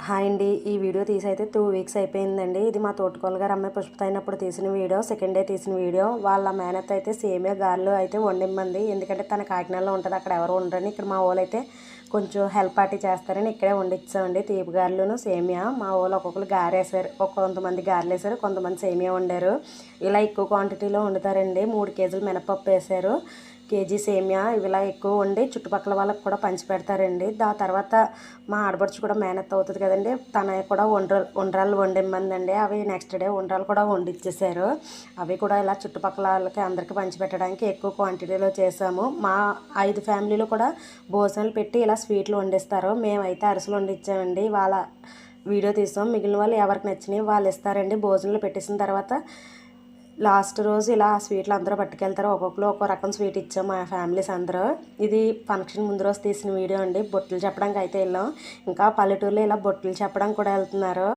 Hi అండి. ఈ video తీసి అయితే 2 వీక్స్ అయిపోయిందండి. ఇది మా తోటకోళ్ళ గారు అమ్మాయి పుష్పత అయినప్పుడు తీసిన వీడియో, సెకండ్ డే తీసిన వీడియో. వాళ్ళ మేనత్త అయితే సేమియా గారెలు అయితే వండిమ్మంది. ఎందుకంటే తన కాకినాడలో ఉంటుంది, అక్కడ ఎవరు ఉండరని. ఇక్కడ మా వాళ్ళు అయితే కొంచెం హెల్ప్ పార్టీ చేస్తారని ఇక్కడే వండిచ్చామండి. తీపి గారెలును సేమియా. మా వాళ్ళు ఒక్కొక్కరు గారేసారు, కొంతమంది గారెలు వేసారు, కొంతమంది సేమియా వండారు. ఇలా ఎక్కువ క్వాంటిటీలో వండుతారండి. 3 కేజీలు మినపప్పు వేసారు, కేజీ సేమియా. ఇలా ఎక్కువ వండి చుట్టుపక్కల వాళ్ళకి కూడా పంచి పెడతారండి. దాని తర్వాత మా ఆడపడుచు కూడా మేనత్త అవుతుంది కదండి, తన కూడా ఉండ్రాలు వండిమ్మందండి. అవి నెక్స్ట్ డే ఉండ్రాలు కూడా వండిచ్చేసారు. అవి కూడా ఇలా చుట్టుపక్కల వాళ్ళకి అందరికీ పంచిపెట్టడానికి ఎక్కువ క్వాంటిటీలో చేసాము. మా 5 ఫ్యామిలీలు కూడా భోజనాలు పెట్టి ఇలా స్వీట్లు వండిస్తారు. మేమైతే అరిసెలు వండిచ్చామండి. వాళ్ళ వీడియో తీసాం. మిగిలిన వాళ్ళు ఎవరికి నచ్చినాయి వాళ్ళు ఇస్తారండి. భోజనాలు పెట్టేసిన తర్వాత లాస్ట్ రోజు ఇలా స్వీట్లు అందరూ పట్టుకెళ్తారు. ఒక్కొక్కరు ఒక్కో రకం స్వీట్ ఇచ్చాం మా ఫ్యామిలీస్ అందరూ. ఇది ఫంక్షన్ ముందు రోజు తీసిన వీడియో అండి. బొట్టులు చెప్పడానికి అయితే వెళ్ళాం. ఇంకా పల్లెటూరులో ఇలా బొట్టులు చెప్పడానికి కూడా వెళ్తున్నారు.